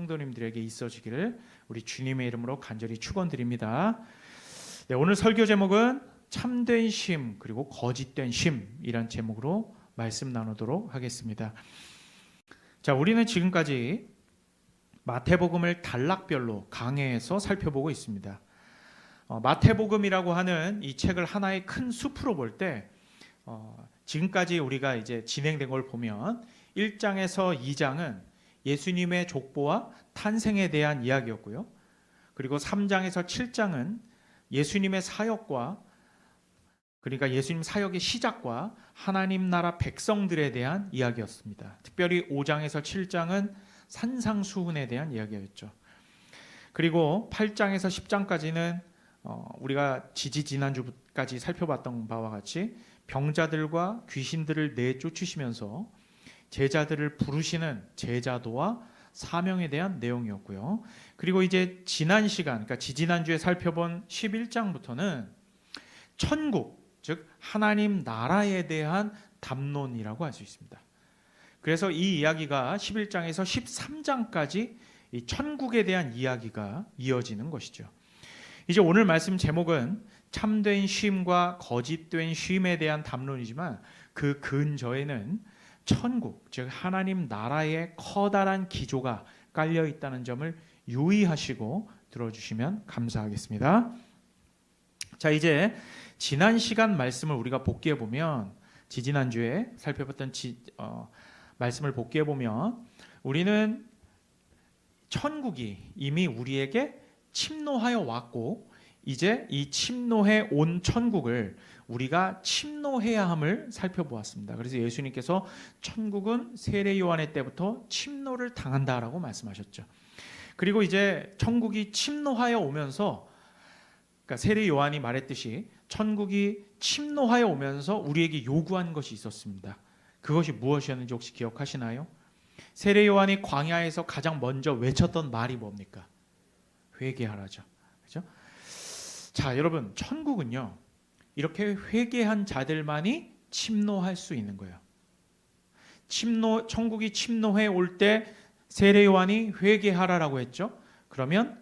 성도님들에게 있어지기를 우리 주님의 이름으로 간절히 축원드립니다. 네, 오늘 설교 제목은 참된 쉼 그리고 거짓된 쉼이란 제목으로 말씀 나누도록 하겠습니다. 자, 우리는 지금까지 마태복음을 단락별로 강해해서 살펴보고 있습니다. 마태복음이라고 하는 이 책을 하나의 큰 숲으로 볼 때 지금까지 우리가 이제 진행된 걸 보면 1장에서 2장은 예수님의 족보와 탄생에 대한 이야기였고요. 그리고 3장에서 7장은 예수님의 사역과 그러니까 예수님 사역의 시작과 하나님 나라 백성들에 대한 이야기였습니다. 특별히 5장에서 7장은 산상수훈에 대한 이야기였죠. 그리고 8장에서 10장까지는 우리가 지난주까지 살펴봤던 바와 같이 병자들과 귀신들을 내쫓으시면서 제자들을 부르시는 제자도와 사명에 대한 내용이었고요. 그리고 이제 지난 시간, 그러니까 지지난주에 살펴본 11장부터는 천국, 즉 하나님 나라에 대한 담론이라고 할 수 있습니다. 그래서 이 이야기가 11장에서 13장까지 이 천국에 대한 이야기가 이어지는 것이죠. 이제 오늘 말씀 제목은 참된 쉼과 거짓된 쉼에 대한 담론이지만 그 근저에는 천국, 즉 하나님 나라의 커다란 기조가 깔려 있다는 점을 유의하시고 들어주시면 감사하겠습니다. 자, 이제 지난 시간 말씀을 우리가 복기해 보면 지난주에 살펴봤던 말씀을 복기해 보면 우리는 천국이 이미 우리에게 침노하여 왔고 이제 이 침노해 온 천국을 우리가 침노해야 함을 살펴보았습니다. 그래서 예수님께서 천국은 세례 요한의 때부터 침노를 당한다라고 말씀하셨죠. 그리고 이제 천국이 침노하여 오면서 그러니까 세례 요한이 말했듯이 천국이 침노하여 오면서 우리에게 요구한 것이 있었습니다. 그것이 무엇이었는지 혹시 기억하시나요? 세례 요한이 광야에서 가장 먼저 외쳤던 말이 뭡니까? 회개하라죠. 그렇죠? 자, 여러분, 천국은요. 이렇게 회개한 자들만이 침노할 수 있는 거예요. 천국이 침노해 올 때 세례 요한이 회개하라라고 했죠. 그러면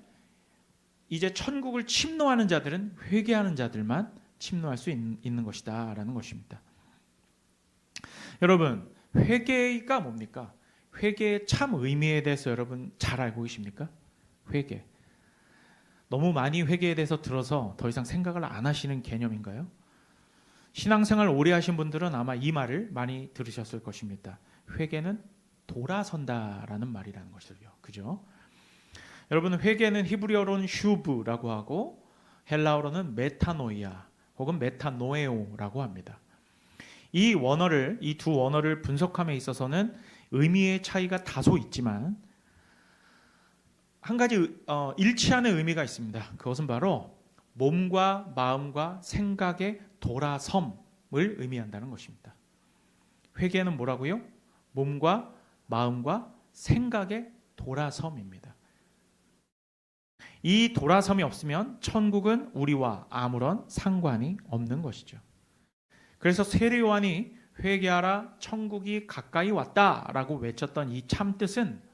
이제 천국을 침노하는 자들은 회개하는 자들만 침노할 수 있는 것이다라는 것입니다. 여러분, 회개가 뭡니까? 회개의 참 의미에 대해서 여러분 잘 알고 계십니까? 회개. 너무 많이 회개에 대해서 들어서 더 이상 생각을 안 하시는 개념인가요? 신앙생활 오래 하신 분들은 아마 이 말을 많이 들으셨을 것입니다. 회개는 돌아선다라는 말이라는 것을요. 그죠? 여러분, 회개는 히브리어로는 슈브라고 하고 헬라어로는 메타노이아 혹은 메타노에오라고 합니다. 이 두 원어를 분석함에 있어서는 의미의 차이가 다소 있지만 한 가지 일치하는 의미가 있습니다. 그것은 바로 몸과 마음과 생각의 돌아섬을 의미한다는 것입니다. 회개는 뭐라고요? 몸과 마음과 생각의 돌아섬입니다. 이 돌아섬이 없으면 천국은 우리와 아무런 상관이 없는 것이죠. 그래서 세례 요한이 회개하라 천국이 가까이 왔다라고 외쳤던 이 참뜻은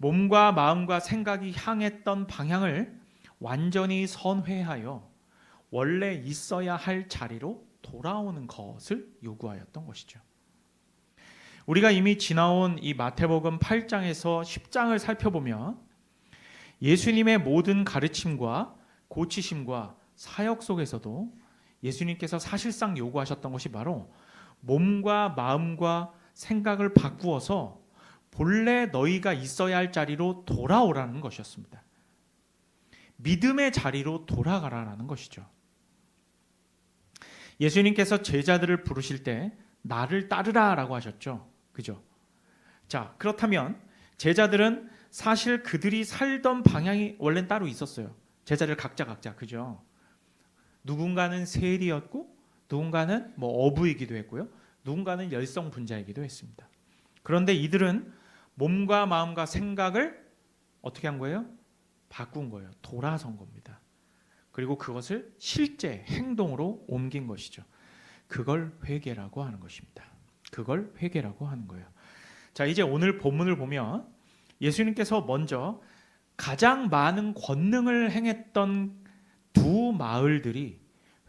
몸과 마음과 생각이 향했던 방향을 완전히 선회하여 원래 있어야 할 자리로 돌아오는 것을 요구하였던 것이죠. 우리가 이미 지나온 이 마태복음 8장에서 10장을 살펴보면 예수님의 모든 가르침과 고치심과 사역 속에서도 예수님께서 사실상 요구하셨던 것이 바로 몸과 마음과 생각을 바꾸어서 본래 너희가 있어야 할 자리로 돌아오라는 것이었습니다. 믿음의 자리로 돌아가라는 것이죠. 예수님께서 제자들을 부르실 때 나를 따르라라고 하셨죠. 그죠? 자, 그렇다면 제자들은 사실 그들이 살던 방향이 원래는 따로 있었어요. 제자들 각자 그죠? 누군가는 세리였고 누군가는 어부이기도 했고요. 누군가는 열성분자이기도 했습니다. 그런데 이들은 몸과 마음과 생각을 어떻게 한 거예요? 바꾼 거예요. 돌아선 겁니다. 그리고 그것을 실제 행동으로 옮긴 것이죠. 그걸 회개라고 하는 것입니다. 그걸 회개라고 하는 거예요. 자, 이제 오늘 본문을 보면 예수님께서 먼저 가장 많은 권능을 행했던 두 마을들이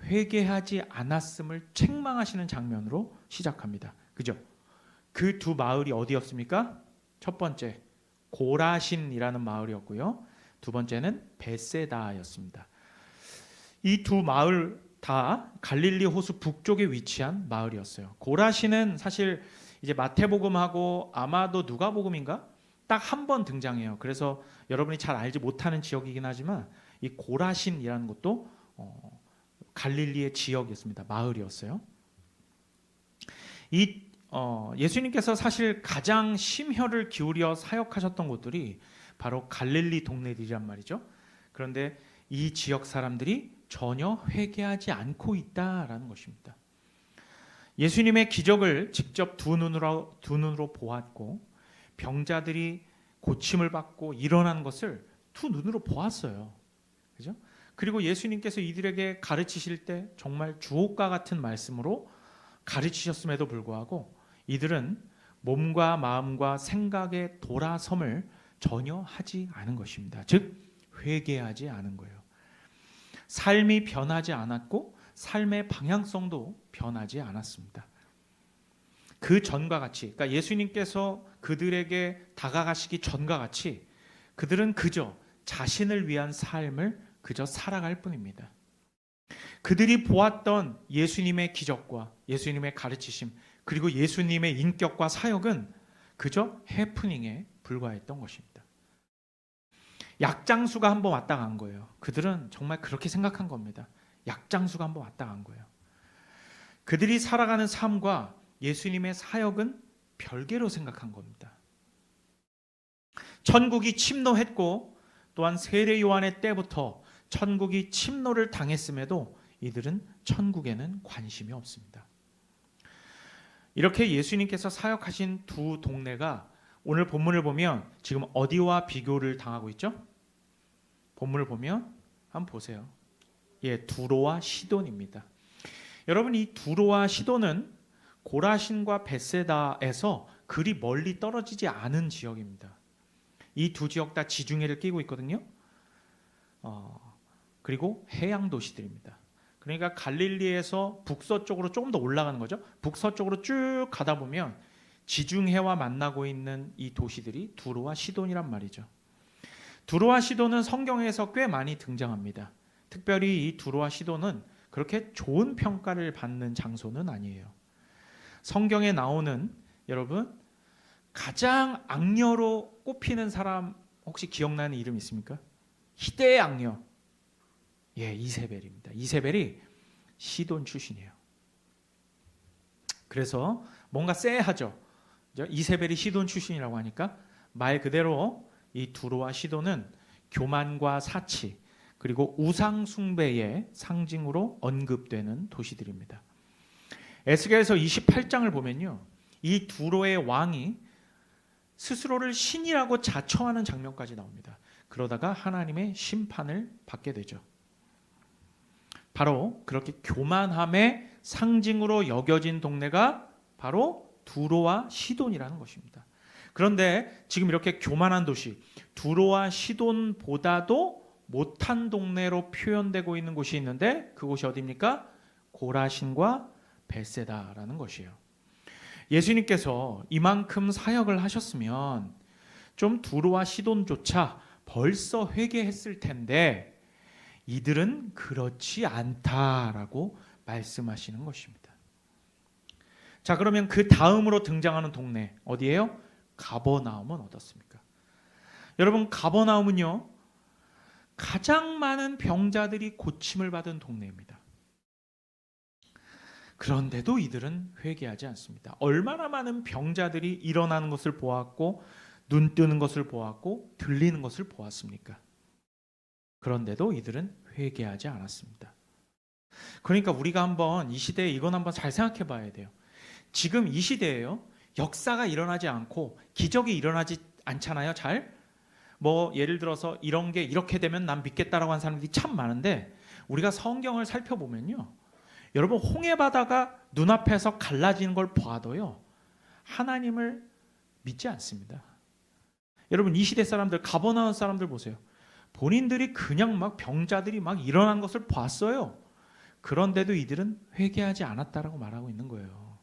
회개하지 않았음을 책망하시는 장면으로 시작합니다. 그죠? 그 두 마을이 어디였습니까? 첫 번째 고라신이라는 마을이었고요. 두 번째는 베세다였습니다. 이 두 마을 다 갈릴리 호수 북쪽에 위치한 마을이었어요. 고라신은 사실 이제 마태복음하고 아마도 누가복음인가? 딱 한 번 등장해요. 그래서 여러분이 잘 알지 못하는 지역이긴 하지만 이 고라신이라는 것도 갈릴리의 지역이었습니다. 마을이었어요. 예수님께서 사실 가장 심혈을 기울여 사역하셨던 곳들이 바로 갈릴리 동네들이란 말이죠. 그런데 이 지역 사람들이 전혀 회개하지 않고 있다라는 것입니다. 예수님의 기적을 직접 두 눈으로 보았고 병자들이 고침을 받고 일어난 것을 두 눈으로 보았어요. 그죠? 그리고 예수님께서 이들에게 가르치실 때 정말 주옥과 같은 말씀으로 가르치셨음에도 불구하고 이들은 몸과 마음과 생각의 돌아섬을 전혀 하지 않은 것입니다. 즉 회개하지 않은 거예요. 삶이 변하지 않았고 삶의 방향성도 변하지 않았습니다. 그 전과 같이, 그러니까 예수님께서 그들에게 다가가시기 전과 같이 그들은 그저 자신을 위한 삶을 그저 살아갈 뿐입니다. 그들이 보았던 예수님의 기적과 예수님의 가르치심 그리고 예수님의 인격과 사역은 그저 해프닝에 불과했던 것입니다. 약장수가 한번 왔다 간 거예요. 그들은 정말 그렇게 생각한 겁니다. 약장수가 한번 왔다 간 거예요. 그들이 살아가는 삶과 예수님의 사역은 별개로 생각한 겁니다. 천국이 침노했고 또한 세례 요한의 때부터 천국이 침노를 당했음에도 이들은 천국에는 관심이 없습니다. 이렇게 예수님께서 사역하신 두 동네가 오늘 본문을 보면 지금 어디와 비교를 당하고 있죠? 본문을 보면 한번 보세요. 두로와 시돈입니다. 여러분 이 두로와 시돈은 고라신과 베세다에서 그리 멀리 떨어지지 않은 지역입니다. 이 두 지역 다 지중해를 끼고 있거든요. 그리고 해양 도시들입니다. 그러니까 갈릴리에서 북서쪽으로 조금 더 올라가는 거죠. 북서쪽으로 쭉 가다 보면 지중해와 만나고 있는 이 도시들이 두로와 시돈이란 말이죠. 두로와 시돈은 성경에서 꽤 많이 등장합니다. 특별히 이 두로와 시돈은 그렇게 좋은 평가를 받는 장소는 아니에요. 성경에 나오는 여러분 가장 악녀로 꼽히는 사람 혹시 기억나는 이름 있습니까? 희대의 악녀. 이세벨입니다. 이세벨이 시돈 출신이에요. 그래서 뭔가 쎄하죠. 이세벨이 시돈 출신이라고 하니까 말 그대로 이 두로와 시돈은 교만과 사치 그리고 우상 숭배의 상징으로 언급되는 도시들입니다. 에스겔서 28장을 보면요. 이 두로의 왕이 스스로를 신이라고 자청하는 장면까지 나옵니다. 그러다가 하나님의 심판을 받게 되죠. 바로 그렇게 교만함의 상징으로 여겨진 동네가 바로 두로와 시돈이라는 것입니다. 그런데 지금 이렇게 교만한 도시 두로와 시돈보다도 못한 동네로 표현되고 있는 곳이 있는데 그곳이 어디입니까? 고라신과 베세다라는 것이에요. 예수님께서 이만큼 사역을 하셨으면 좀 두로와 시돈조차 벌써 회개했을 텐데 이들은 그렇지 않다라고 말씀하시는 것입니다. 자, 그러면 그 다음으로 등장하는 동네 어디예요? 가버나움은 어떻습니까? 여러분 가버나움은요 가장 많은 병자들이 고침을 받은 동네입니다. 그런데도 이들은 회개하지 않습니다. 얼마나 많은 병자들이 일어나는 것을 보았고 눈 뜨는 것을 보았고 들리는 것을 보았습니까? 그런데도 이들은 회개하지 않았습니다. 그러니까 우리가 한번 이 시대에 이건 한번 잘 생각해 봐야 돼요. 지금 이 시대에요. 역사가 일어나지 않고 기적이 일어나지 않잖아요. 잘. 예를 들어서 이런 게 이렇게 되면 난 믿겠다라고 하는 사람들이 참 많은데 우리가 성경을 살펴보면요. 여러분 홍해 바다가 눈앞에서 갈라지는 걸 봐도요. 하나님을 믿지 않습니다. 여러분 이 시대 사람들, 가버나움 사람들 보세요. 본인들이 그냥 막 병자들이 막 일어난 것을 봤어요. 그런데도 이들은 회개하지 않았다라고 말하고 있는 거예요.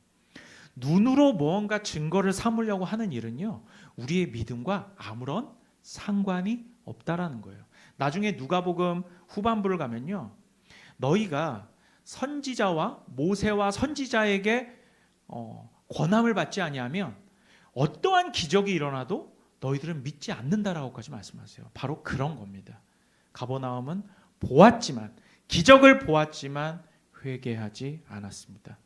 눈으로 무언가 증거를 삼으려고 하는 일은요, 우리의 믿음과 아무런 상관이 없다라는 거예요. 나중에 누가복음 후반부를 가면요, 너희가 선지자와 모세와 선지자에게 권함을 받지 아니하면 어떠한 기적이 일어나도 너희들은 믿지 않는다라고까지 말씀하세요. 바로 그런 겁니다. 가버나움은 보았지만, 기적을 보았지만 회개하지 않았습니다.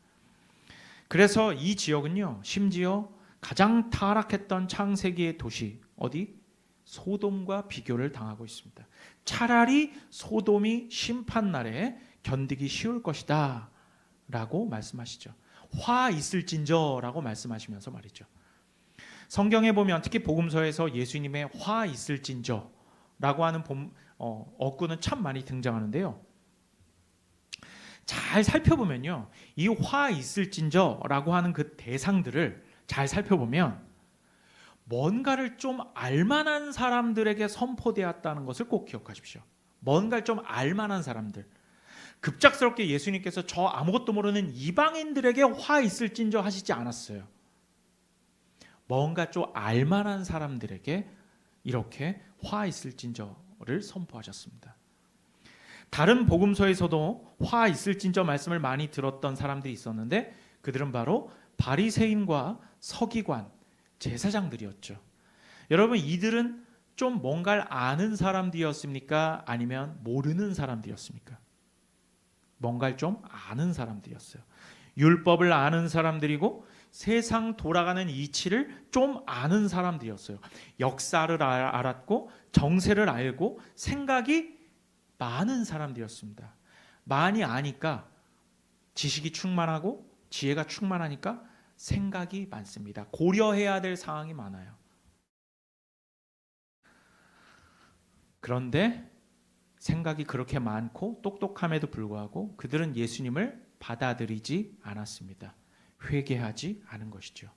그래서 이 지역은요, 심지어 가장 타락했던 창세기의 도시, 어디? 소돔과 비교를 당하고 있습니다. 차라리 소돔이 심판날에 견디기 쉬울 것이다 라고 말씀하시죠. 화 있을진저 라고 말씀하시면서 말이죠. 성경에 보면 특히 복음서에서 예수님의 화 있을진저 라고 하는 어구는 참 많이 등장하는데요. 잘 살펴보면요, 이 화 있을진저 라고 하는 그 대상들을 잘 살펴보면 뭔가를 좀 알만한 사람들에게 선포되었다는 것을 꼭 기억하십시오. 뭔가를 좀 알만한 사람들. 급작스럽게 예수님께서 저 아무것도 모르는 이방인들에게 화 있을진저 하시지 않았어요. 뭔가 좀 알만한 사람들에게 이렇게 화 있을진저를 선포하셨습니다. 다른 복음서에서도 화 있을진저 말씀을 많이 들었던 사람들이 있었는데 그들은 바로 바리새인과 서기관, 제사장들이었죠. 여러분, 이들은 좀 뭔가를 아는 사람들이었습니까? 아니면 모르는 사람들이었습니까? 뭔가를 좀 아는 사람들이었어요. 율법을 아는 사람들이고 세상 돌아가는 이치를 좀 아는 사람들이었어요. 역사를 알았고 정세를 알고 생각이 많은 사람들이었습니다. 많이 아니까 지식이 충만하고 지혜가 충만하니까 생각이 많습니다. 고려해야 될 사항이 많아요. 그런데 생각이 그렇게 많고 똑똑함에도 불구하고 그들은 예수님을 받아들이지 않았습니다. 회개하지 않은 것이죠.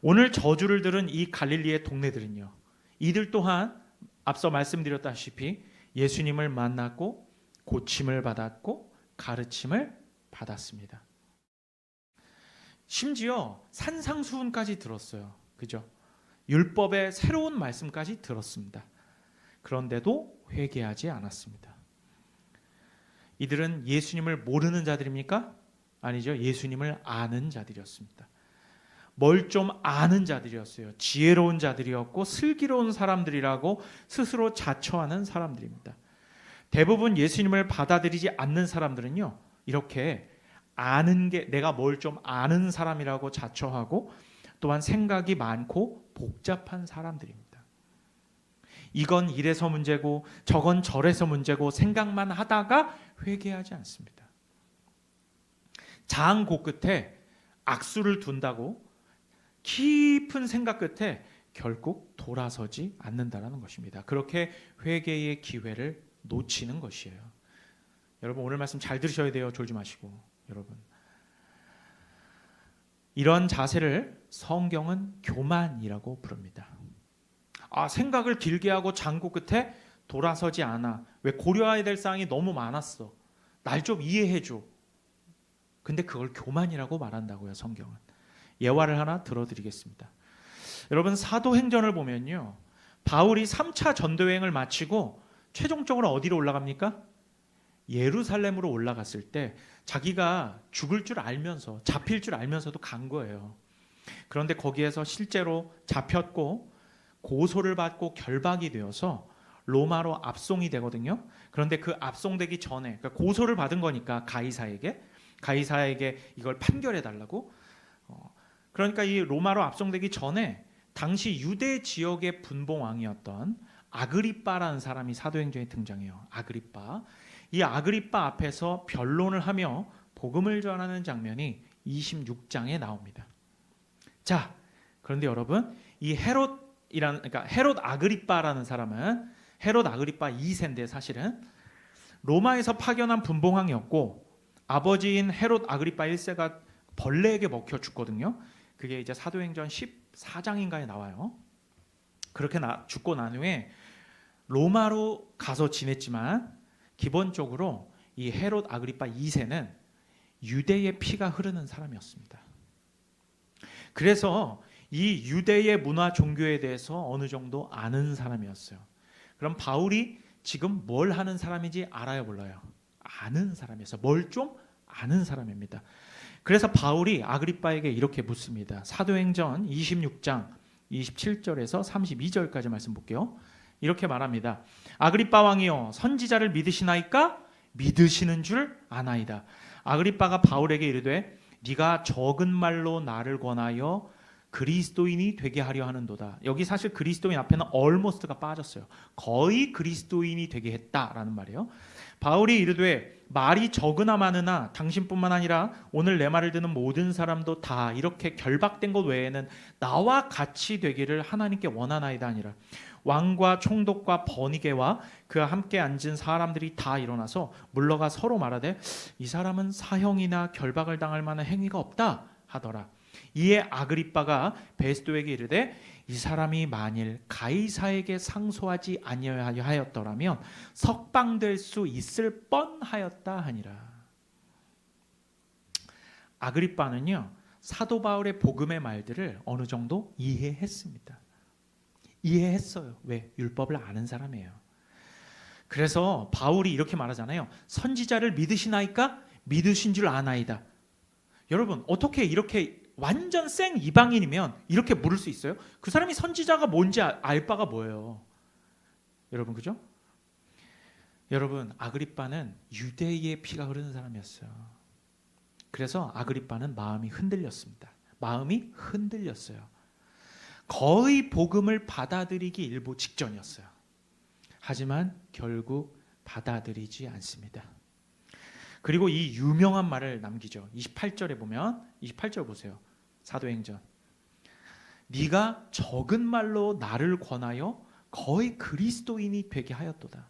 오늘 저주를 들은 이 갈릴리의 동네들은요, 이들 또한 앞서 말씀드렸다시피 예수님을 만났고 고침을 받았고 가르침을 받았습니다. 심지어 산상수훈까지 들었어요. 그죠? 율법의 새로운 말씀까지 들었습니다. 그런데도 회개하지 않았습니다. 이들은 예수님을 모르는 자들입니까? 아니죠. 예수님을 아는 자들이었습니다. 뭘 좀 아는 자들이었어요. 지혜로운 자들이었고 슬기로운 사람들이라고 스스로 자처하는 사람들입니다. 대부분 예수님을 받아들이지 않는 사람들은요, 이렇게 아는 게, 내가 뭘 좀 아는 사람이라고 자처하고 또한 생각이 많고 복잡한 사람들입니다. 이건 이래서 문제고 저건 저래서 문제고 생각만 하다가 회개하지 않습니다. 장고 끝에 악수를 둔다고 깊은 생각 끝에 결국 돌아서지 않는다는 것입니다. 그렇게 회개의 기회를 놓치는 것이에요. 여러분, 오늘 말씀 잘 들으셔야 돼요. 졸지 마시고. 여러분, 이런 자세를 성경은 교만이라고 부릅니다. 생각을 길게 하고 장고 끝에 돌아서지 않아. 왜? 고려해야 될 사항이 너무 많았어. 날 좀 이해해줘. 근데 그걸 교만이라고 말한다고요, 성경은. 예화를 하나 들어드리겠습니다. 여러분, 사도행전을 보면요, 바울이 3차 전도여행을 마치고 최종적으로 어디로 올라갑니까? 예루살렘으로 올라갔을 때 자기가 죽을 줄 알면서, 잡힐 줄 알면서도 간 거예요. 그런데 거기에서 실제로 잡혔고 고소를 받고 결박이 되어서 로마로 압송이 되거든요. 그런데 그 압송되기 전에, 그러니까 고소를 받은 거니까 가이사에게 이걸 판결해 달라고. 그러니까 이 로마로 압송되기 전에 당시 유대 지역의 분봉왕이었던 아그리빠라는 사람이 사도행전에 등장해요. 아그리빠. 이 아그리빠 앞에서 변론을 하며 복음을 전하는 장면이 26장에 나옵니다. 자, 그런데 여러분, 이 헤롯 아그리빠라는 사람은 헤롯 아그리빠 2세인데 사실은 로마에서 파견한 분봉왕이었고 아버지인 헤롯 아그리빠 1세가 벌레에게 먹혀 죽거든요. 그게 이제 사도행전 14장인가에 나와요. 그렇게 죽고 난 후에 로마로 가서 지냈지만 기본적으로 이 헤롯 아그리파 2세는 유대의 피가 흐르는 사람이었습니다. 그래서 이 유대의 문화 종교에 대해서 어느 정도 아는 사람이었어요. 그럼 바울이 지금 뭘 하는 사람인지 알아요, 몰라요? 아는 사람이었어요. 뭘 좀 아는 사람입니다. 그래서 바울이 아그리빠에게 이렇게 묻습니다. 사도행전 26장 27절에서 32절까지 말씀 볼게요. 이렇게 말합니다. 아그리빠 왕이여, 선지자를 믿으시나이까? 믿으시는 줄 아나이다. 아그리빠가 바울에게 이르되 네가 적은 말로 나를 권하여 그리스도인이 되게 하려 하는도다. 여기 사실 그리스도인 앞에는 almost가 빠졌어요. 거의 그리스도인이 되게 했다라는 말이에요. 바울이 이르되 말이 적으나 많으나 당신뿐만 아니라 오늘 내 말을 듣는 모든 사람도 다 이렇게 결박된 것 외에는 나와 같이 되기를 하나님께 원하나이다 아니라. 왕과 총독과 버니게와 그와 함께 앉은 사람들이 다 일어나서 물러가 서로 말하되 이 사람은 사형이나 결박을 당할 만한 행위가 없다 하더라. 이에 아그리빠가 베스도에게 이르되 이 사람이 만일 가이사에게 상소하지 아니하였더라면 석방될 수 있을 뻔하였다 하니라. 아그리빠는요, 사도 바울의 복음의 말들을 어느 정도 이해했습니다. 이해했어요. 왜? 율법을 아는 사람이에요. 그래서 바울이 이렇게 말하잖아요. 선지자를 믿으시나이까? 믿으신 줄 아나이다. 여러분, 어떻게 이렇게 완전 생 이방인이면 이렇게 물을 수 있어요? 그 사람이 선지자가 뭔지 알 바가 뭐예요? 여러분, 그죠? 여러분, 아그리빠는 유대의 피가 흐르는 사람이었어요. 그래서 아그리빠는 마음이 흔들렸습니다. 마음이 흔들렸어요. 거의 복음을 받아들이기 일보 직전이었어요. 하지만 결국 받아들이지 않습니다. 그리고 이 유명한 말을 남기죠. 28절에 보면 28절 보세요. 사도행전. 네가 적은 말로 나를 권하여 거의 그리스도인이 되게 하였도다.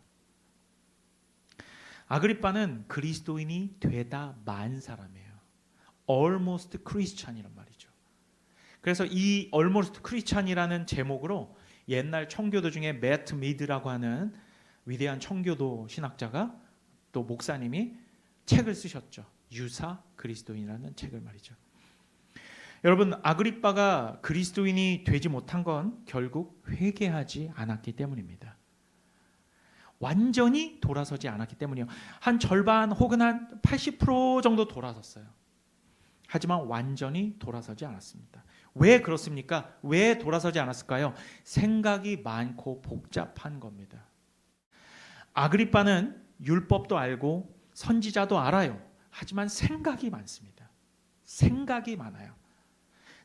아그리빠는 그리스도인이 되다 만 사람이에요. Almost Christian이란 말이죠. 그래서 이 Almost Christian이라는 제목으로 옛날 청교도 중에 매트 미드라고 하는 위대한 청교도 신학자가 또 목사님이 책을 쓰셨죠. 유사 그리스도인이라는 책을 말이죠. 여러분, 아그리빠가 그리스도인이 되지 못한 건 결국 회개하지 않았기 때문입니다. 완전히 돌아서지 않았기 때문이요. 한 절반 혹은 한 80% 정도 돌아섰어요. 하지만 완전히 돌아서지 않았습니다. 왜 그렇습니까? 왜 돌아서지 않았을까요? 생각이 많고 복잡한 겁니다. 아그리빠는 율법도 알고 선지자도 알아요. 하지만 생각이 많습니다. 생각이 많아요.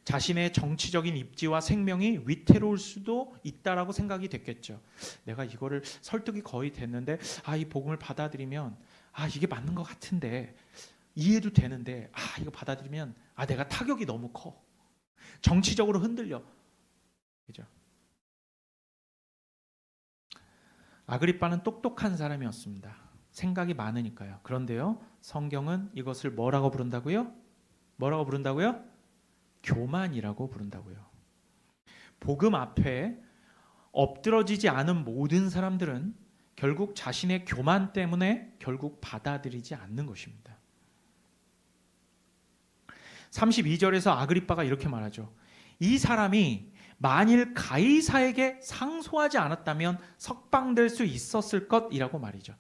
자신의 정치적인 입지와 생명이 위태로울 수도 있다라고 생각이 됐겠죠. 내가 이거를 설득이 거의 됐는데 이 복음을 받아들이면 이게 맞는 것 같은데 이해도 되는데 이거 받아들이면 내가 타격이 너무 커. 정치적으로 흔들려. 그죠? 아그리빠는 똑똑한 사람이었습니다. 생각이 많으니까요. 그런데요, 성경은 이것을 뭐라고 부른다고요? 뭐라고 부른다고요? 교만이라고 부른다고요. 복음 앞에 엎드러지지 않은 모든 사람들은 결국 자신의 교만 때문에 결국 받아들이지 않는 것입니다. 32절에서 아그리빠가 이렇게 말하죠. 이 사람이 만일 가이사에게 상소하지 않았다면 석방될 수 있었을 것이라고 말이죠.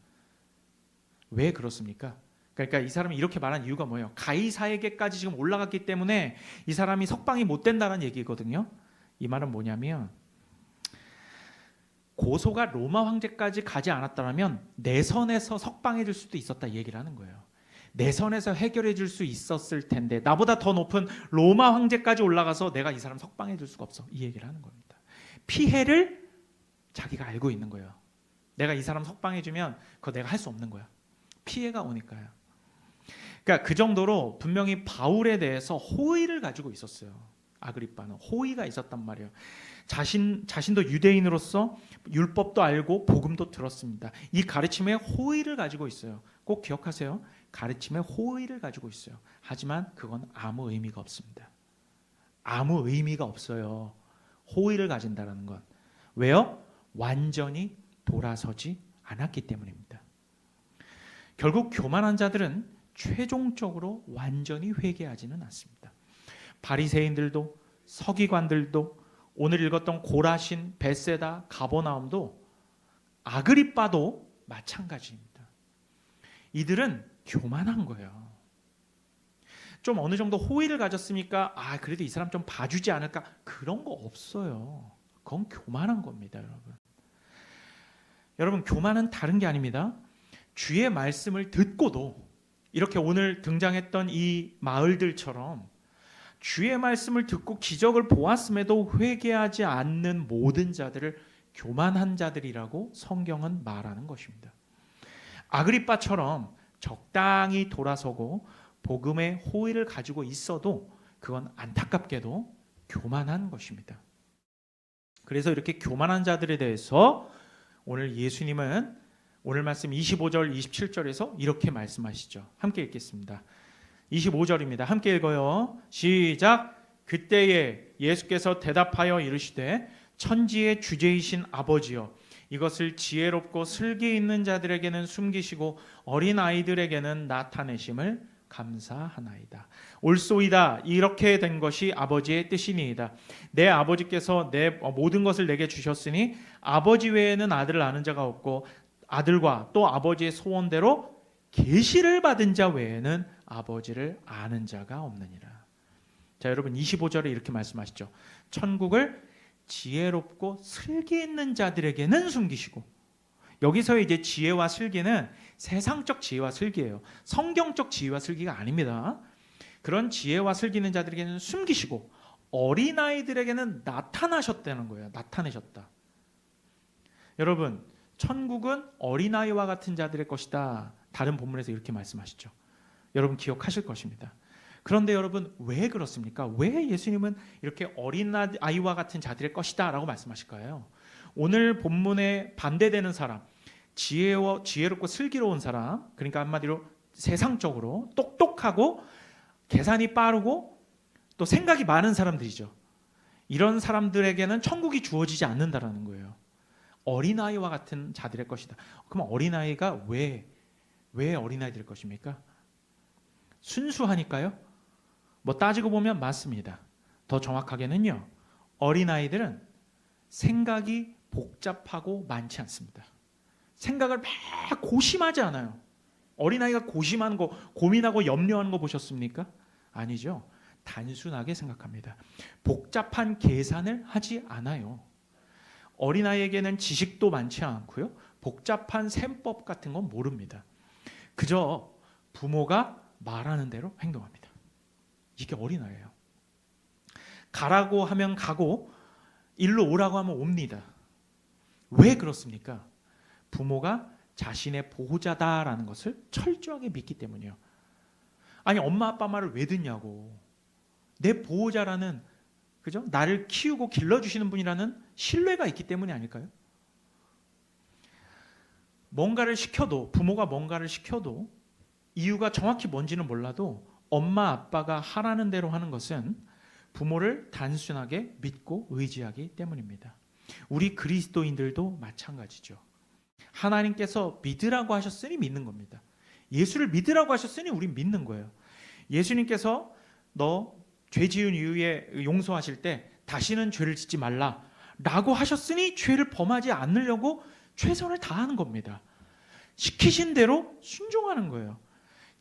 왜 그렇습니까? 그러니까 이 사람이 이렇게 말한 이유가 뭐예요? 가이사에게까지 지금 올라갔기 때문에 이 사람이 석방이 못 된다는 얘기거든요. 이 말은 뭐냐면 고소가 로마 황제까지 가지 않았다면 내선에서 석방해 줄 수도 있었다 이 얘기를 하는 거예요. 내선에서 해결해 줄 수 있었을 텐데 나보다 더 높은 로마 황제까지 올라가서 내가 이 사람 석방해 줄 수가 없어. 이 얘기를 하는 겁니다. 피해를 자기가 알고 있는 거예요. 내가 이 사람 석방해 주면 그거 내가 할 수 없는 거야. 피해가 오니까요. 그러니까 그 정도로 분명히 바울에 대해서 호의를 가지고 있었어요. 아그리빠는 호의가 있었단 말이에요. 자신도 유대인으로서 율법도 알고 복음도 들었습니다. 이 가르침에 호의를 가지고 있어요. 꼭 기억하세요. 가르침에 호의를 가지고 있어요. 하지만 그건 아무 의미가 없습니다. 아무 의미가 없어요. 호의를 가진다는 건. 왜요? 완전히 돌아서지 않았기 때문입니다. 결국 교만한 자들은 최종적으로 완전히 회개하지는 않습니다. 바리새인들도 서기관들도 오늘 읽었던 고라신, 벳세다, 가버나움도 아그리빠도 마찬가지입니다. 이들은 교만한 거예요. 좀 어느 정도 호의를 가졌으니까 그래도 이 사람 좀 봐주지 않을까? 그런 거 없어요. 그건 교만한 겁니다, 여러분. 여러분, 교만은 다른 게 아닙니다. 주의 말씀을 듣고도 이렇게 오늘 등장했던 이 마을들처럼 주의 말씀을 듣고 기적을 보았음에도 회개하지 않는 모든 자들을 교만한 자들이라고 성경은 말하는 것입니다. 아그리빠처럼 적당히 돌아서고 복음의 호의를 가지고 있어도 그건 안타깝게도 교만한 것입니다. 그래서 이렇게 교만한 자들에 대해서 오늘 예수님은 오늘 말씀 25절, 27절에서 이렇게 말씀하시죠. 함께 읽겠습니다. 25절입니다. 함께 읽어요. 시작. 그때에 예수께서 대답하여 이르시되 천지의 주제이신 아버지여, 이것을 지혜롭고 슬기 있는 자들에게는 숨기시고 어린 아이들에게는 나타내심을 감사하나이다. 옳소이다. 이렇게 된 것이 아버지의 뜻이니이다. 내 아버지께서 내 모든 것을 내게 주셨으니 아버지 외에는 아들을 아는 자가 없고 아들과 또 아버지의 소원대로 계시를 받은 자 외에는 아버지를 아는 자가 없느니라. 자, 여러분 25절에 이렇게 말씀하시죠. 천국을 지혜롭고 슬기 있는 자들에게는 숨기시고, 여기서 이제 지혜와 슬기는 세상적 지혜와 슬기예요. 성경적 지혜와 슬기가 아닙니다. 그런 지혜와 슬기 있는 자들에게는 숨기시고 어린아이들에게는 나타나셨다는 거예요. 나타내셨다. 여러분, 천국은 어린아이와 같은 자들의 것이다. 다른 본문에서 이렇게 말씀하시죠. 여러분 기억하실 것입니다. 그런데 여러분, 왜 그렇습니까? 왜 예수님은 이렇게 어린아이와 같은 자들의 것이다 라고 말씀하실까요? 오늘 본문에 반대되는 사람, 지혜롭고 슬기로운 사람, 그러니까 한마디로 세상적으로 똑똑하고 계산이 빠르고 또 생각이 많은 사람들이죠. 이런 사람들에게는 천국이 주어지지 않는다라는 거예요. 어린아이와 같은 자들의 것이다. 그럼 어린아이가 왜 어린아이들의 것입니까? 순수하니까요? 뭐 따지고 보면 맞습니다. 더 정확하게는요, 어린아이들은 생각이 복잡하고 많지 않습니다. 생각을 막 고심하지 않아요. 어린아이가 고심하는 거, 고민하고 염려하는 거 보셨습니까? 아니죠. 단순하게 생각합니다. 복잡한 계산을 하지 않아요. 어린아이에게는 지식도 많지 않고요, 복잡한 셈법 같은 건 모릅니다. 그저 부모가 말하는 대로 행동합니다. 이게 어린아이예요. 가라고 하면 가고 일로 오라고 하면 옵니다. 왜 그렇습니까? 부모가 자신의 보호자다라는 것을 철저하게 믿기 때문이에요. 아니, 엄마 아빠 말을 왜 듣냐고. 내 보호자라는, 그죠? 나를 키우고 길러주시는 분이라는 신뢰가 있기 때문이 아닐까요? 뭔가를 시켜도, 부모가 뭔가를 시켜도 이유가 정확히 뭔지는 몰라도 엄마 아빠가 하라는 대로 하는 것은 부모를 단순하게 믿고 의지하기 때문입니다. 우리 그리스도인들도 마찬가지죠. 하나님께서 믿으라고 하셨으니 믿는 겁니다. 예수를 믿으라고 하셨으니 우린 믿는 거예요. 예수님께서 너 죄 지은 이후에 용서하실 때 다시는 죄를 짓지 말라 라고 하셨으니 죄를 범하지 않으려고 최선을 다하는 겁니다. 시키신 대로 순종하는 거예요.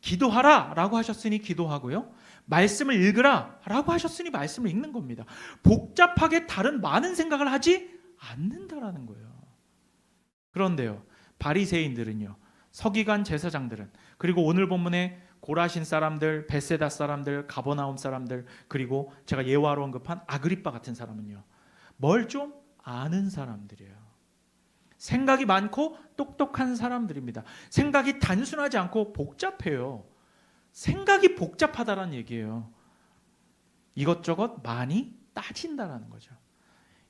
기도하라 라고 하셨으니 기도하고요, 말씀을 읽으라 라고 하셨으니 말씀을 읽는 겁니다. 복잡하게 다른 많은 생각을 하지 않는다라는 거예요. 그런데요, 바리새인들은요, 서기관 제사장들은, 그리고 오늘 본문에 고라신 사람들, 벳세다 사람들, 가버나움 사람들, 그리고 제가 예화로 언급한 아그리빠 같은 사람은요, 뭘 좀 아는 사람들이에요. 생각이 많고 똑똑한 사람들입니다. 생각이 단순하지 않고 복잡해요. 생각이 복잡하다라는 얘기예요. 이것저것 많이 따진다라는 거죠.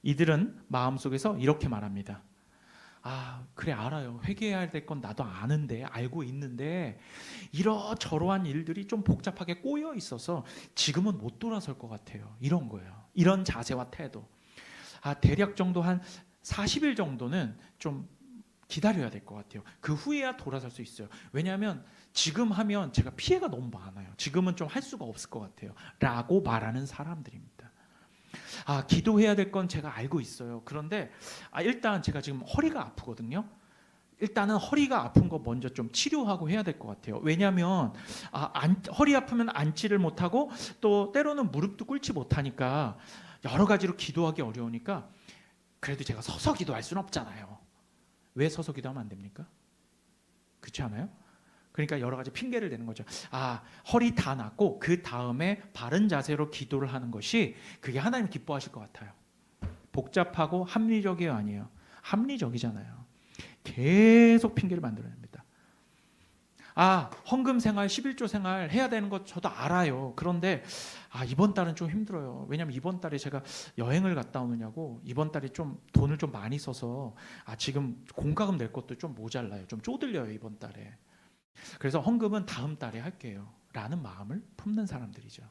이들은 마음속에서 이렇게 말합니다. 그래, 알아요. 회개해야 될 건 나도 아는데, 알고 있는데 이러저러한 일들이 좀 복잡하게 꼬여 있어서 지금은 못 돌아설 것 같아요. 이런 거예요. 이런 자세와 태도. 대략 정도 한 40일 정도는 좀 기다려야 될 것 같아요. 그 후에야 돌아설 수 있어요. 왜냐하면 지금 하면 제가 피해가 너무 많아요. 지금은 좀 할 수가 없을 것 같아요. 라고 말하는 사람들입니다. 기도해야 될 건 제가 알고 있어요. 그런데 일단 제가 지금 허리가 아프거든요. 일단은 허리가 아픈 거 먼저 좀 치료하고 해야 될 것 같아요. 왜냐하면 허리 아프면 앉지를 못하고 또 때로는 무릎도 꿇지 못하니까 여러 가지로 기도하기 어려우니까 그래도 제가 서서 기도할 수는 없잖아요. 왜 서서 기도하면 안 됩니까? 그렇지 않아요? 그러니까 여러 가지 핑계를 대는 거죠. 허리 다 낫고 그 다음에 바른 자세로 기도를 하는 것이 그게 하나님 기뻐하실 것 같아요. 복잡하고 합리적이 아니에요. 합리적이잖아요. 계속 핑계를 만들어냅니다. 헌금 생활, 11조 생활 해야 되는 것 저도 알아요. 그런데 이번 달은 좀 힘들어요. 왜냐하면 이번 달에 제가 여행을 갔다 오느냐고 이번 달에 좀 돈을 좀 많이 써서 지금 공과금 낼 것도 좀 모자라요. 좀 쪼들려요 이번 달에. 그래서 헌금은 다음 달에 할게요. 라는 마음을 품는 사람들이죠.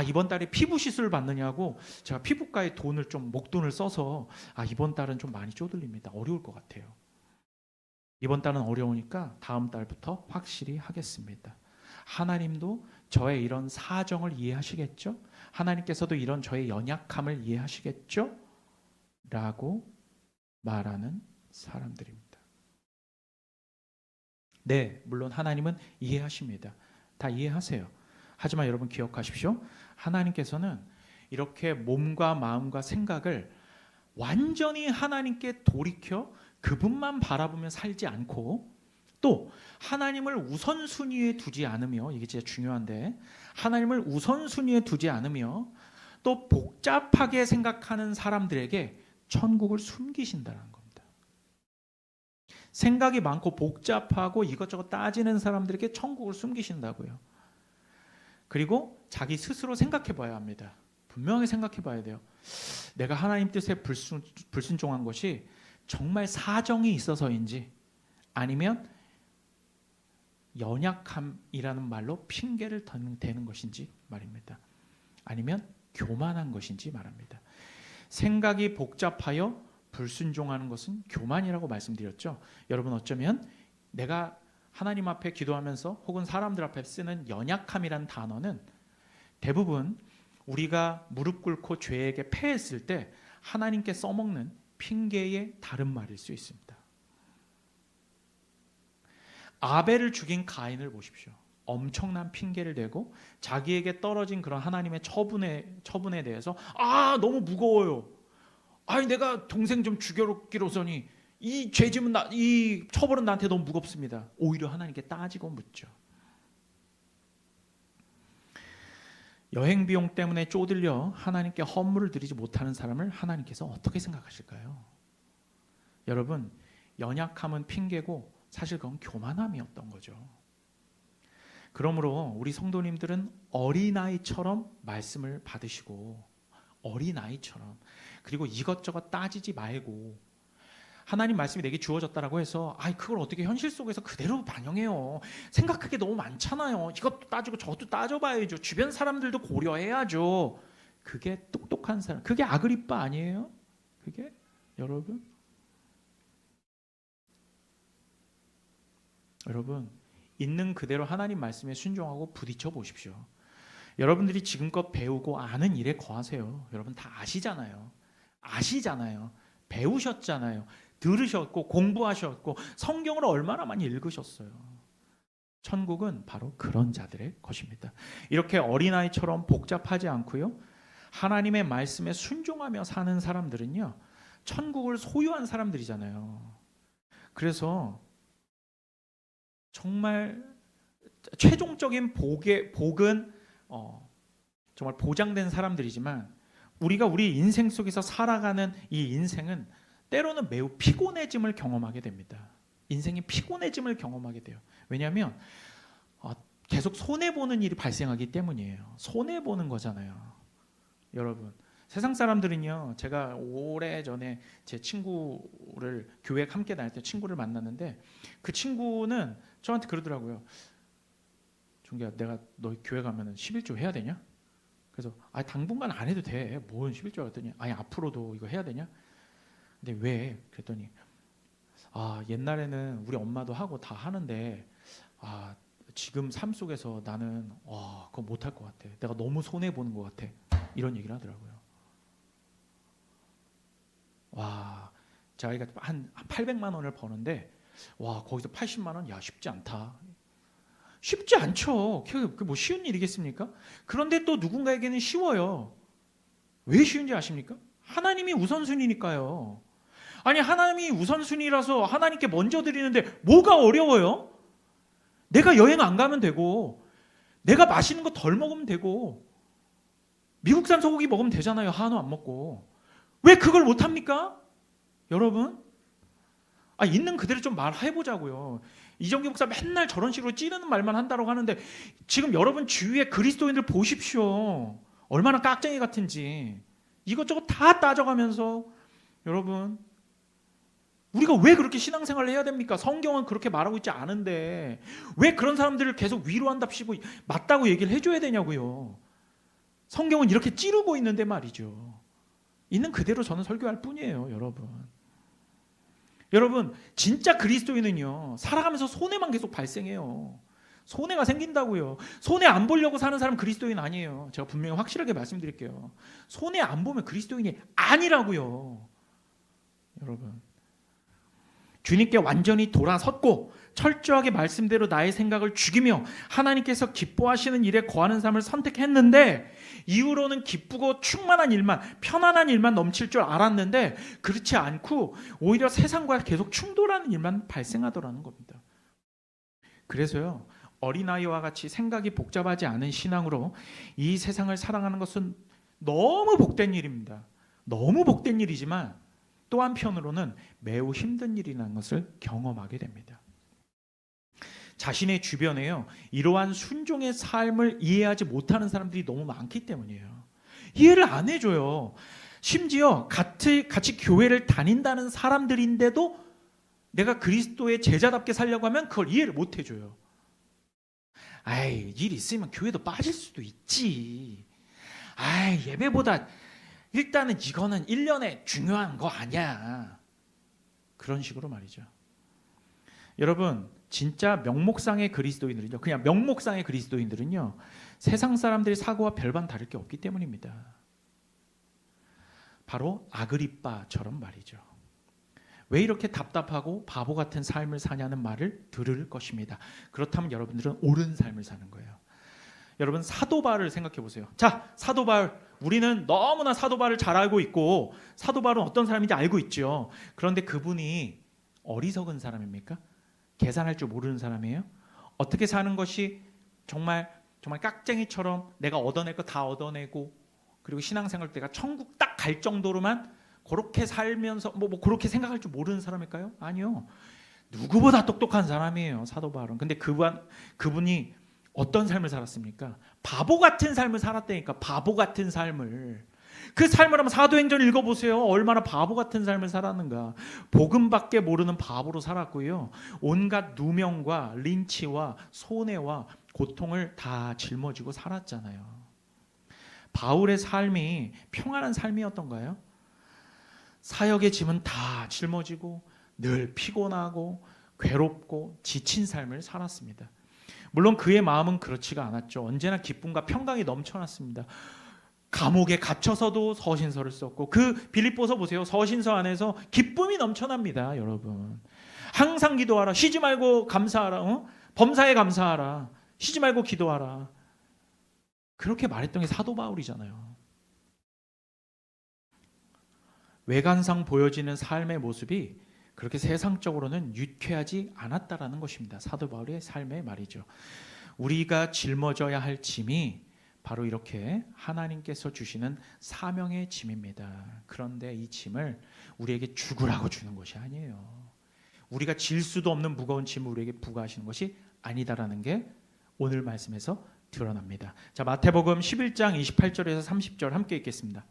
이번 달에 피부 시술 받느냐고 제가 피부과에 돈을 좀 목돈을 써서 이번 달은 좀 많이 쪼들립니다. 어려울 것 같아요. 이번 달은 어려우니까 다음 달부터 확실히 하겠습니다. 하나님도 저의 이런 사정을 이해하시겠죠? 하나님께서도 이런 저의 연약함을 이해하시겠죠? 라고 말하는 사람들입니다. 네, 물론 하나님은 이해하십니다. 다 이해하세요. 하지만 여러분 기억하십시오. 하나님께서는 이렇게 몸과 마음과 생각을 완전히 하나님께 돌이켜 그분만 바라보며 살지 않고 또 하나님을 우선순위에 두지 않으며, 이게 진짜 중요한데, 하나님을 우선순위에 두지 않으며 또 복잡하게 생각하는 사람들에게 천국을 숨기신다는 겁니다. 생각이 많고 복잡하고 이것저것 따지는 사람들에게 천국을 숨기신다고요. 그리고 자기 스스로 생각해 봐야 합니다. 분명히 생각해 봐야 돼요. 내가 하나님 뜻에 불순종한 것이 정말 사정이 있어서인지 아니면 연약함이라는 말로 핑계를 대는 것인지 말입니다. 아니면 교만한 것인지 말합니다. 생각이 복잡하여 불순종하는 것은 교만이라고 말씀드렸죠. 여러분 어쩌면 내가 하나님 앞에 기도하면서 혹은 사람들 앞에 쓰는 연약함이라는 단어는 대부분 우리가 무릎 꿇고 죄에게 패했을 때 하나님께 써먹는 핑계의 다른 말일 수 있습니다. 아벨을 죽인 가인을 보십시오. 엄청난 핑계를 대고 자기에게 떨어진 그런 하나님의 처분에 대해서 너무 무거워요. 내가 동생 좀 죽여놓기로서니 이 죄짐은 이 처벌은 나한테 너무 무겁습니다. 오히려 하나님께 따지고 묻죠. 여행 비용 때문에 쪼들려 하나님께 헌물을 드리지 못하는 사람을 하나님께서 어떻게 생각하실까요? 여러분, 연약함은 핑계고 사실 그건 교만함이었던 거죠. 그러므로 우리 성도님들은 어린아이처럼 말씀을 받으시고 어린아이처럼 그리고 이것저것 따지지 말고 하나님 말씀이 내게 주어졌다라고 해서 그걸 어떻게 현실 속에서 그대로 반영해요. 생각할 게 너무 많잖아요. 이것도 따지고 저것도 따져봐야죠. 주변 사람들도 고려해야죠. 그게 똑똑한 사람. 그게 아그리빠 아니에요? 그게 여러분 있는 그대로 하나님 말씀에 순종하고 부딪혀 보십시오. 여러분들이 지금껏 배우고 아는 일에 거하세요. 여러분 다 아시잖아요. 배우셨잖아요. 들으셨고 공부하셨고 성경을 얼마나 많이 읽으셨어요. 천국은 바로 그런 자들의 것입니다. 이렇게 어린아이처럼 복잡하지 않고요. 하나님의 말씀에 순종하며 사는 사람들은요. 천국을 소유한 사람들이잖아요. 그래서 정말 최종적인 복은 정말 보장된 사람들이지만 우리가 우리 인생 속에서 살아가는 이 인생은 때로는 매우 피곤해짐을 경험하게 됩니다. 인생이 피곤해짐을 경험하게 돼요. 왜냐하면 계속 손해보는 일이 발생하기 때문이에요. 손해보는 거잖아요. 여러분 세상 사람들은요. 제가 오래전에 제 친구를 교회 함께 다닐 때 친구를 만났는데 그 친구는 저한테 그러더라고요. 종기야 내가 너 교회 가면 11조 해야 되냐? 그래서 당분간 안 해도 돼. 뭔 11조 했더니 앞으로도 이거 해야 되냐? 근데 왜? 그랬더니 옛날에는 우리 엄마도 하고 다 하는데 지금 삶 속에서 나는 그거 못할 것 같아. 내가 너무 손해 보는 것 같아. 이런 얘기를 하더라고요. 자기가 한 800만 원을 버는데 거기서 80만 원? 야, 쉽지 않다. 쉽지 않죠. 그게 뭐 쉬운 일이겠습니까? 그런데 또 누군가에게는 쉬워요. 왜 쉬운지 아십니까? 하나님이 우선순위니까요. 아니, 하나님이 우선순위라서 하나님께 먼저 드리는데 뭐가 어려워요? 내가 여행 안 가면 되고, 내가 맛있는 거 덜 먹으면 되고, 미국산 소고기 먹으면 되잖아요. 한우 안 먹고. 왜 그걸 못합니까? 여러분, 있는 그대로 좀 말해보자고요. 이정기 목사 맨날 저런 식으로 찌르는 말만 한다고 하는데 지금 여러분 주위에 그리스도인들 보십시오. 얼마나 깍쟁이 같은지. 이것저것 다 따져가면서 여러분, 우리가 왜 그렇게 신앙생활을 해야 됩니까? 성경은 그렇게 말하고 있지 않은데 왜 그런 사람들을 계속 위로한답시고 맞다고 얘기를 해줘야 되냐고요. 성경은 이렇게 찌르고 있는데 말이죠. 있는 그대로 저는 설교할 뿐이에요, 여러분. 여러분, 진짜 그리스도인은요, 살아가면서 손해만 계속 발생해요. 손해가 생긴다고요. 손해 안 보려고 사는 사람 그리스도인 아니에요. 제가 분명히 확실하게 말씀드릴게요. 손해 안 보면 그리스도인이 아니라고요. 여러분, 주님께 완전히 돌아섰고 철저하게 말씀대로 나의 생각을 죽이며 하나님께서 기뻐하시는 일에 거하는 삶을 선택했는데 이후로는 기쁘고 충만한 일만, 편안한 일만 넘칠 줄 알았는데 그렇지 않고 오히려 세상과 계속 충돌하는 일만 발생하더라는 겁니다. 그래서요, 어린아이와 같이 생각이 복잡하지 않은 신앙으로 이 세상을 사랑하는 것은 너무 복된 일입니다. 너무 복된 일이지만 또 한편으로는 매우 힘든 일이라는 것을 경험하게 됩니다. 자신의 주변에요, 이러한 순종의 삶을 이해하지 못하는 사람들이 너무 많기 때문이에요. 이해를 안 해줘요. 심지어 같이 교회를 다닌다는 사람들인데도 내가 그리스도의 제자답게 살려고 하면 그걸 이해를 못 해줘요. 일 있으면 교회도 빠질 수도 있지. 예배보다 일단은 이거는 1년에 중요한 거 아니야. 그런 식으로 말이죠. 여러분, 진짜 명목상의 그리스도인들은요, 그냥 명목상의 그리스도인들은요, 세상 사람들의 사고와 별반 다를 게 없기 때문입니다. 바로 아그리빠처럼 말이죠. 왜 이렇게 답답하고 바보 같은 삶을 사냐는 말을 들을 것입니다. 그렇다면 여러분들은 옳은 삶을 사는 거예요. 여러분, 사도 바울을 생각해 보세요. 자, 사도 바울, 우리는 너무나 사도 바울을 잘 알고 있고 사도 바울은 어떤 사람인지 알고 있죠. 그런데 그분이 어리석은 사람입니까? 계산할 줄 모르는 사람이에요? 어떻게 사는 것이 정말 깍쟁이처럼 내가 얻어낼 거 다 얻어내고 그리고 신앙생활 때가 천국 딱 갈 정도로만 그렇게 살면서 그렇게 생각할 줄 모르는 사람일까요? 아니요. 누구보다 똑똑한 사람이에요, 사도 바울은. 근데 그분이 어떤 삶을 살았습니까? 바보 같은 삶을 살았다니까. 바보 같은 삶을. 그 삶을 한번 사도행전 읽어보세요. 얼마나 바보 같은 삶을 살았는가. 복음밖에 모르는 바보로 살았고요. 온갖 누명과 린치와 손해와 고통을 다 짊어지고 살았잖아요. 바울의 삶이 평안한 삶이었던가요? 사역의 짐은 다 짊어지고 늘 피곤하고 괴롭고 지친 삶을 살았습니다. 물론 그의 마음은 그렇지가 않았죠. 언제나 기쁨과 평강이 넘쳐났습니다. 감옥에 gat혀서도 서신서를 썼고 그 빌립보서 보세요. 서신서 안에서 기쁨이 넘쳐납니다. 여러분, 항상 기도하라. 쉬지 말고 감사하라. 범사에 감사하라. 쉬지 말고 기도하라. 그렇게 말했던 게 사도 바울이잖아요. 외관상 보여지는 삶의 모습이 그렇게 세상적으로는 유쾌하지 않았다라는 것입니다. 사도 바울의 삶의 말이죠. 우리가 짊어져야 할 짐이 바로 이렇게 하나님께서 주시는 사명의 짐입니다. 그런데 이 짐을 우리에게 죽으라고 주는 것이 아니에요. 우리가 질 수도 없는 무거운 짐을 우리에게 부과하시는 것이 아니다라는 게 오늘 말씀에서 드러납니다. 자, 마태복음 11장 28절에서 30절 함께 읽겠습니다.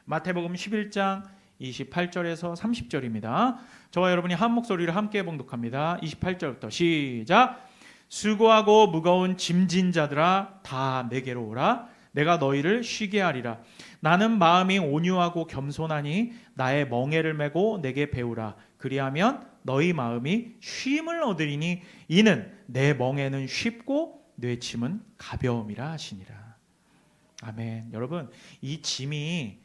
마태복음 11장 28절에서 30절입니다. 저와 여러분이 한 목소리를 함께 봉독합니다. 28절부터 시작. 수고하고 무거운 짐진 자들아 다 내게로 오라. 내가 너희를 쉬게 하리라. 나는 마음이 온유하고 겸손하니 나의 멍에를 메고 내게 배우라. 그리하면 너희 마음이 쉼을 얻으리니 이는 내 멍에는 쉽고 내 짐은 가벼움이라 하시니라. 아멘. 여러분, 이 짐이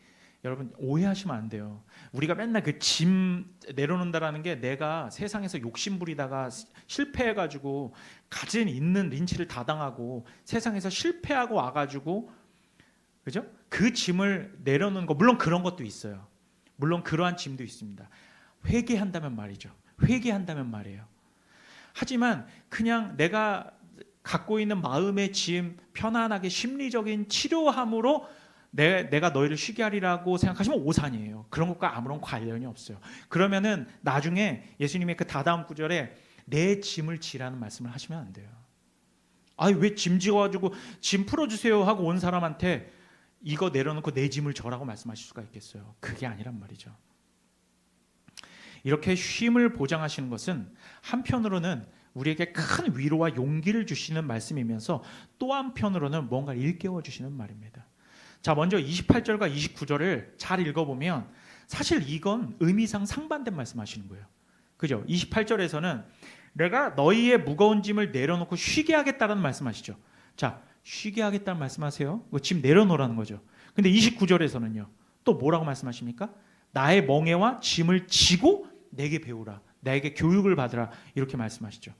여러분 오해하시면 안 돼요. 우리가 맨날 그 짐 내려놓는다라는 게 내가 세상에서 욕심 부리다가 실패해가지고 가진 있는 린치를 다 당하고 세상에서 실패하고 와가지고, 그죠? 그 짐을 내려놓는 거, 물론 그런 것도 있어요. 물론 그러한 짐도 있습니다. 회개한다면 말이죠. 회개한다면 말이에요. 하지만 그냥 내가 갖고 있는 마음의 짐, 편안하게 심리적인 치료함으로 내가 너희를 쉬게 하리라고 생각하시면 오산이에요. 그런 것과 아무런 관련이 없어요. 그러면은 나중에 예수님의 그 다다음 구절에 내 짐을 지라는 말씀을 하시면 안 돼요. 아니 왜 짐 지어가지고 짐 풀어주세요 하고 온 사람한테 이거 내려놓고 내 짐을 져라고 말씀하실 수가 있겠어요. 그게 아니란 말이죠. 이렇게 쉼을 보장하시는 것은 한편으로는 우리에게 큰 위로와 용기를 주시는 말씀이면서 또 한편으로는 뭔가를 일깨워 주시는 말입니다. 자, 먼저 28절과 29절을 잘 읽어보면 사실 이건 의미상 상반된 말씀하시는 거예요. 그죠? 28절에서는 내가 너희의 무거운 짐을 내려놓고 쉬게 하겠다라는 말씀하시죠. 자, 쉬게 하겠다는 말씀하세요. 짐 내려놓으라는 거죠. 근데 29절에서는요. 또 뭐라고 말씀하십니까? 나의 멍에와 짐을 지고 내게 배우라. 나에게 교육을 받으라. 이렇게 말씀하시죠.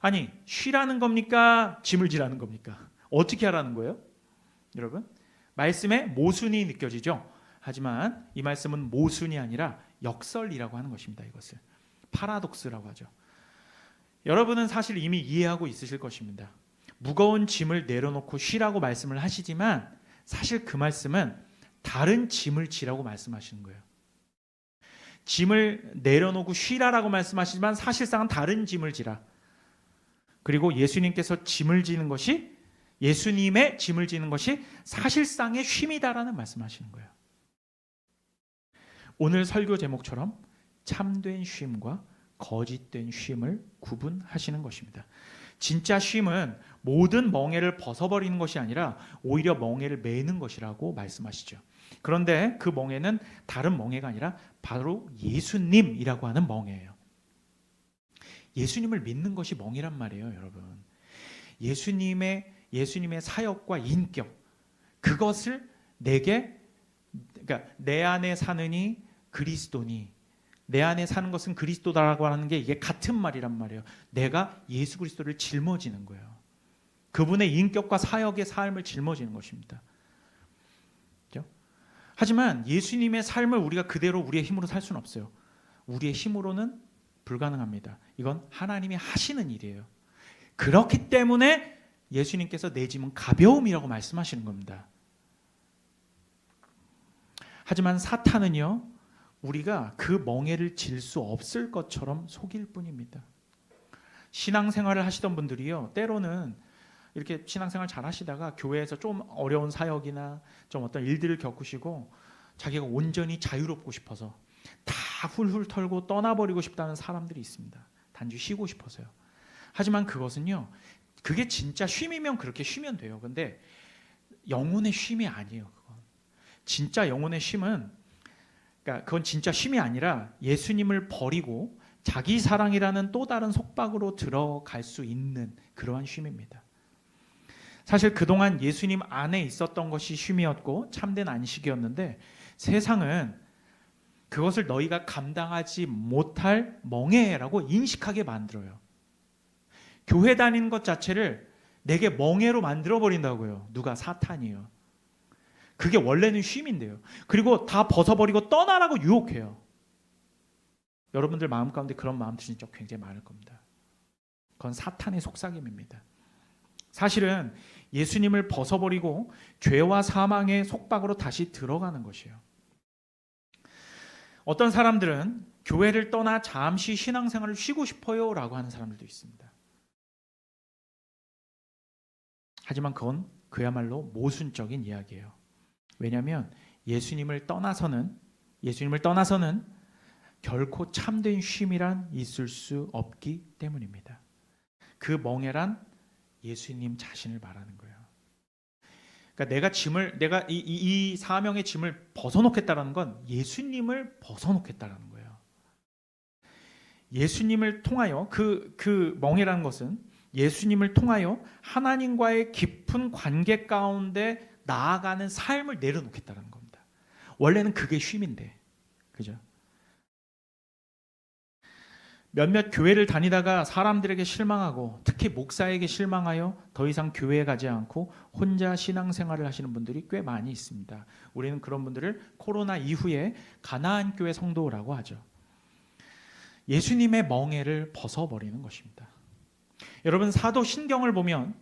아니, 쉬라는 겁니까? 짐을 지라는 겁니까? 어떻게 하라는 거예요? 여러분, 말씀에 모순이 느껴지죠. 하지만 이 말씀은 모순이 아니라 역설이라고 하는 것입니다. 이것을 파라독스라고 하죠. 여러분은 사실 이미 이해하고 있으실 것입니다. 무거운 짐을 내려놓고 쉬라고 말씀을 하시지만 사실 그 말씀은 다른 짐을 지라고 말씀하시는 거예요. 짐을 내려놓고 쉬라라고 말씀하시지만 사실상은 다른 짐을 지라. 그리고 예수님께서 짐을 지는 것이, 예수님의 짐을 지는 것이 사실상의 쉼이다라는 말씀하시는 거예요. 오늘 설교 제목처럼 참된 쉼과 거짓된 쉼을 구분하시는 것입니다. 진짜 쉼은 모든 멍에를 벗어버리는 것이 아니라 오히려 멍에를 매는 것이라고 말씀하시죠. 그런데 그 멍에는 다른 멍에가 아니라 바로 예수님이라고 하는 멍에예요. 예수님을 믿는 것이 멍이란 말이에요, 여러분. 예수님의 사역과 인격, 그것을 그러니까 내 안에 사느니 그리스도니, 내 안에 사는 것은 그리스도다라고 하는 게 이게 같은 말이란 말이에요. 내가 예수 그리스도를 짊어지는 거예요. 그분의 인격과 사역의 삶을 짊어지는 것입니다. 그렇죠? 하지만 예수님의 삶을 우리가 그대로 우리의 힘으로 살 수는 없어요. 우리의 힘으로는 불가능합니다. 이건 하나님이 하시는 일이에요. 그렇기 때문에 예수님께서 내 짐은 가벼움이라고 말씀하시는 겁니다. 하지만 사탄은요, 우리가 그 멍에를 질 수 없을 것처럼 속일 뿐입니다. 신앙생활을 하시던 분들이요, 때로는 이렇게 신앙생활 잘 하시다가 교회에서 좀 어려운 사역이나 좀 어떤 일들을 겪으시고 자기가 온전히 자유롭고 싶어서 다 훌훌 털고 떠나버리고 싶다는 사람들이 있습니다. 단지 쉬고 싶어서요. 하지만 그것은요, 그게 진짜 쉼이면 그렇게 쉬면 돼요. 근데 영혼의 쉼이 아니에요. 그건 진짜 영혼의 쉼은, 그러니까 그건 진짜 쉼이 아니라 예수님을 버리고 자기 사랑이라는 또 다른 속박으로 들어갈 수 있는 그러한 쉼입니다. 사실 그동안 예수님 안에 있었던 것이 쉼이었고 참된 안식이었는데 세상은 그것을 너희가 감당하지 못할 멍해라고 인식하게 만들어요. 교회 다니는 것 자체를 내게 멍해로 만들어버린다고요. 누가? 사탄이요. 그게 원래는 쉼인데요. 그리고 다 벗어버리고 떠나라고 유혹해요. 여러분들 마음 가운데 그런 마음 드신 적 굉장히 많을 겁니다. 그건 사탄의 속삭임입니다. 사실은 예수님을 벗어버리고 죄와 사망의 속박으로 다시 들어가는 것이에요. 어떤 사람들은 교회를 떠나 잠시 신앙생활을 쉬고 싶어요 라고 하는 사람들도 있습니다. 하지만 그건 그야말로 모순적인 이야기예요. 왜냐하면 예수님을 떠나서는 결코 참된 쉼이란 있을 수 없기 때문입니다. 그 멍에란 예수님 자신을 말하는 거예요. 그러니까 내가 이 사명의 짐을 벗어놓겠다라는 건 예수님을 벗어놓겠다라는 거예요. 예수님을 통하여 그 멍에라는 것은 예수님을 통하여 하나님과의 깊은 관계 가운데 나아가는 삶을 내려놓겠다는 겁니다. 원래는 그게 쉼인데, 그죠? 몇몇 교회를 다니다가 사람들에게 실망하고 특히 목사에게 실망하여 더 이상 교회에 가지 않고 혼자 신앙생활을 하시는 분들이 꽤 많이 있습니다. 우리는 그런 분들을 코로나 이후에 가나안 교회 성도라고 하죠. 예수님의 멍에를 벗어버리는 것입니다. 여러분, 사도신경을 보면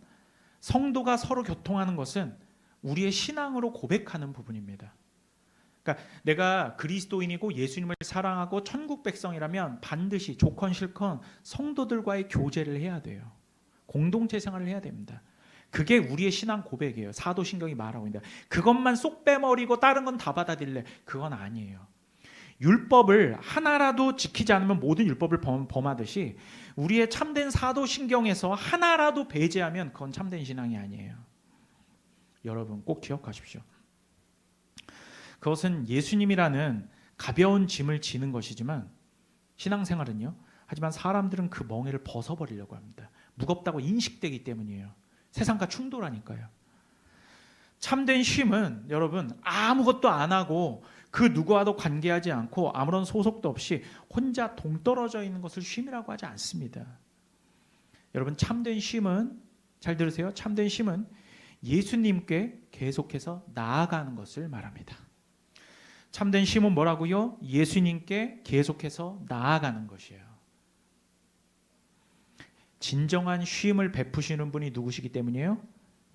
성도가 서로 교통하는 것은 우리의 신앙으로 고백하는 부분입니다. 그러니까 내가 그리스도인이고 예수님을 사랑하고 천국 백성이라면 반드시 조건 실건 성도들과의 교제를 해야 돼요. 공동체 생활을 해야 됩니다. 그게 우리의 신앙 고백이에요. 사도신경이 말하고 있는데 그것만 쏙 빼버리고 다른 건 다 받아들일래? 그건 아니에요. 율법을 하나라도 지키지 않으면 모든 율법을 범하듯이 우리의 참된 사도신경에서 하나라도 배제하면 그건 참된 신앙이 아니에요. 여러분 꼭 기억하십시오. 그것은 예수님이라는 가벼운 짐을 지는 것이지만 신앙생활은요. 하지만 사람들은 그 멍에를 벗어버리려고 합니다. 무겁다고 인식되기 때문이에요. 세상과 충돌하니까요. 참된 쉼은 여러분 아무것도 안 하고 그 누구와도 관계하지 않고 아무런 소속도 없이 혼자 동떨어져 있는 것을 쉼이라고 하지 않습니다. 여러분 참된 쉼은 잘 들으세요. 참된 쉼은 예수님께 계속해서 나아가는 것을 말합니다. 참된 쉼은 뭐라고요? 예수님께 계속해서 나아가는 것이에요. 진정한 쉼을 베푸시는 분이 누구시기 때문이에요?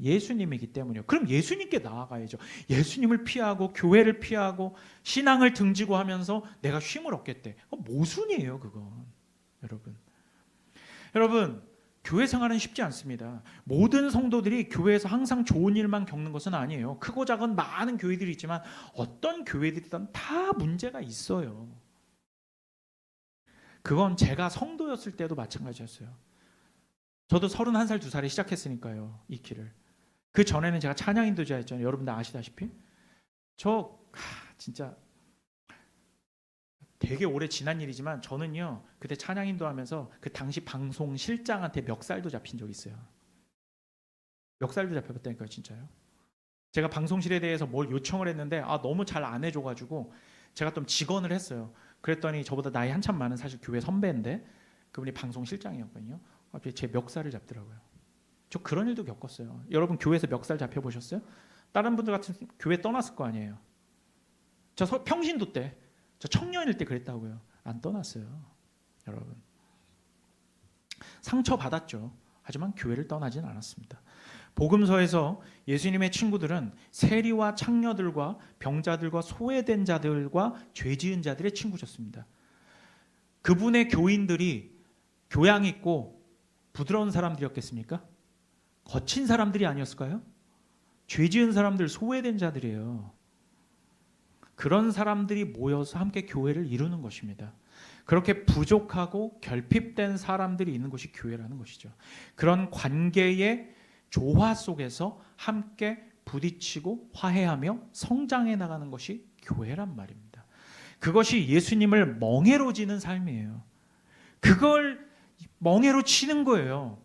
예수님이기 때문이에요. 그럼 예수님께 나아가야죠. 예수님을 피하고 교회를 피하고 신앙을 등지고 하면서 내가 쉼을 얻겠대. 모순이에요, 그건. 여러분, 교회 생활은 쉽지 않습니다. 모든 성도들이 교회에서 항상 좋은 일만 겪는 것은 아니에요. 크고 작은 많은 교회들이 있지만 어떤 교회들이든 다 문제가 있어요. 그건 제가 성도였을 때도 마찬가지였어요. 저도 31살, 2살에 시작했으니까요. 이 길을. 그 전에는 제가 찬양 인도자였잖아요. 여러분들 아시다시피. 진짜 되게 오래 지난 일이지만 저는요. 그때 찬양 인도하면서 그 당시 방송 실장한테 멱살도 잡힌 적이 있어요. 멱살도 잡혀봤다니까요. 진짜요. 제가 방송실에 대해서 뭘 요청을 했는데 너무 잘 안 해줘가지고 제가 좀 직언을 했어요. 그랬더니 저보다 나이 한참 많은 사실 교회 선배인데 그분이 방송 실장이었거든요. 제 멱살을 잡더라고요. 저 그런 일도 겪었어요. 여러분 교회에서 멱살 잡혀보셨어요? 다른 분들 같은 교회 떠났을 거 아니에요. 저 평신도 때, 저 청년일 때 그랬다고요. 안 떠났어요. 여러분. 상처받았죠. 하지만 교회를 떠나진 않았습니다. 복음서에서 예수님의 친구들은 세리와 창녀들과 병자들과 소외된 자들과 죄 지은 자들의 친구셨습니다. 그분의 교인들이 교양 있고 부드러운 사람들이었겠습니까? 거친 사람들이 아니었을까요? 죄 지은 사람들, 소외된 자들이에요. 그런 사람들이 모여서 함께 교회를 이루는 것입니다. 그렇게 부족하고 결핍된 사람들이 있는 것이 교회라는 것이죠. 그런 관계의 조화 속에서 함께 부딪히고 화해하며 성장해 나가는 것이 교회란 말입니다. 그것이 예수님을 멍에로 지는 삶이에요. 그걸 멍에로 치는 거예요.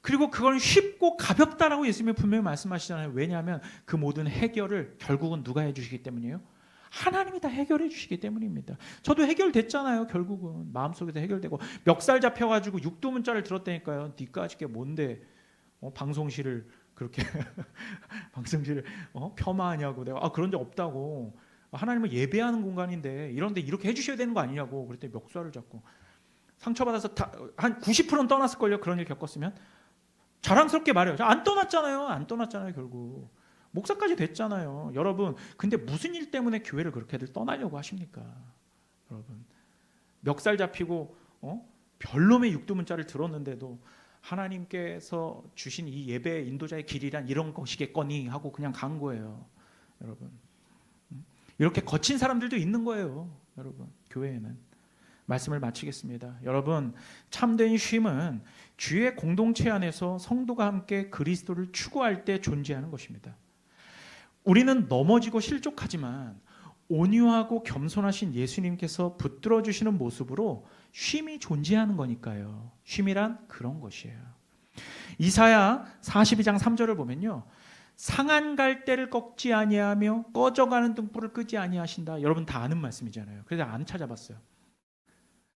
그리고 그걸 쉽고 가볍다라고 예수님이 분명히 말씀하시잖아요. 왜냐하면 그 모든 해결을 결국은 누가 해주시기 때문이에요? 하나님이 다 해결해 주시기 때문입니다. 저도 해결됐잖아요. 결국은 마음속에서 해결되고 멱살 잡혀가지고 육두문자를 들었다니까요. 니까짓 게 뭔데 방송실을 그렇게 방송실을 폄하하냐고. 내가 그런 적 없다고. 하나님은 예배하는 공간인데 이런데 이렇게 해주셔야 되는 거 아니냐고. 그랬더니 멱살을 잡고 상처받아서 한 90%는 떠났을걸요. 그런 일 겪었으면. 자랑스럽게 말해요. 안 떠났잖아요. 안 떠났잖아요. 결국 목사까지 됐잖아요. 여러분, 근데 무슨 일 때문에 교회를 그렇게들 떠나려고 하십니까? 여러분, 멱살 잡히고 별놈의 육두문자를 들었는데도 하나님께서 주신 이 예배 인도자의 길이란 이런 것이겠거니 하고 그냥 간 거예요. 여러분, 이렇게 거친 사람들도 있는 거예요. 여러분, 교회에는. 말씀을 마치겠습니다. 여러분, 참된 쉼은 주의 공동체 안에서 성도가 함께 그리스도를 추구할 때 존재하는 것입니다. 우리는 넘어지고 실족하지만 온유하고 겸손하신 예수님께서 붙들어 주시는 모습으로 쉼이 존재하는 거니까요. 쉼이란 그런 것이에요. 이사야 42장 3절을 보면요. 상한 갈대를 꺾지 아니하며 꺼져가는 등불을 끄지 아니하신다. 여러분 다 아는 말씀이잖아요. 그래서 안 찾아봤어요.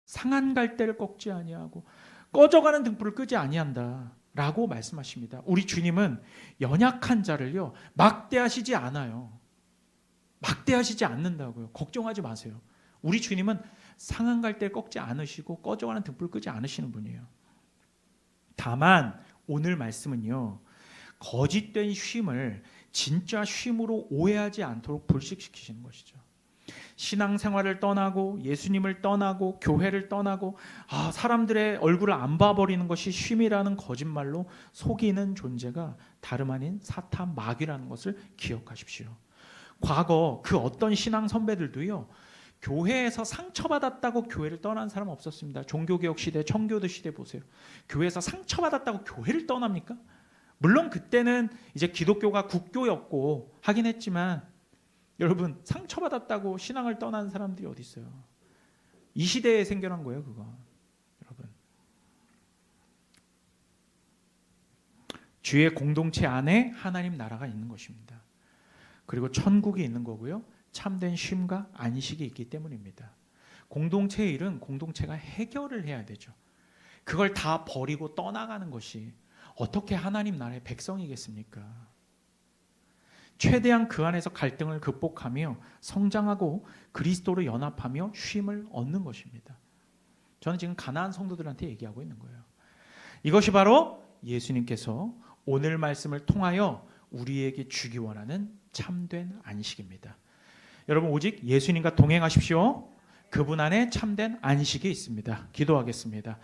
상한 갈대를 꺾지 아니하고 꺼져가는 등불을 끄지 아니한다 라고 말씀하십니다. 우리 주님은 연약한 자를요 막대하시지 않아요. 막대하시지 않는다고요. 걱정하지 마세요. 우리 주님은 상한 갈대를 꺾지 않으시고 꺼져가는 등불을 끄지 않으시는 분이에요. 다만 오늘 말씀은요, 거짓된 쉼을 진짜 쉼으로 오해하지 않도록 불식시키시는 것이죠. 신앙생활을 떠나고 예수님을 떠나고 교회를 떠나고 사람들의 얼굴을 안 봐버리는 것이 쉼이라는 거짓말로 속이는 존재가 다름 아닌 사탄 마귀라는 것을 기억하십시오. 과거 그 어떤 신앙 선배들도요, 교회에서 상처받았다고 교회를 떠난 사람 없었습니다. 종교개혁 시대, 청교도 시대 보세요. 교회에서 상처받았다고 교회를 떠납니까? 물론 그때는 이제 기독교가 국교였고 하긴 했지만 여러분 상처받았다고 신앙을 떠난 사람들이 어디 있어요? 이 시대에 생겨난 거예요, 그거. 여러분. 주의 공동체 안에 하나님 나라가 있는 것입니다. 그리고 천국이 있는 거고요. 참된 쉼과 안식이 있기 때문입니다. 공동체의 일은 공동체가 해결을 해야 되죠. 그걸 다 버리고 떠나가는 것이 어떻게 하나님 나라의 백성이겠습니까? 최대한 그 안에서 갈등을 극복하며 성장하고 그리스도로 연합하며 쉼을 얻는 것입니다. 저는 지금 가나안 성도들한테 얘기하고 있는 거예요. 이것이 바로 예수님께서 오늘 말씀을 통하여 우리에게 주기 원하는 참된 안식입니다. 여러분 오직 예수님과 동행하십시오. 그분 안에 참된 안식이 있습니다. 기도하겠습니다.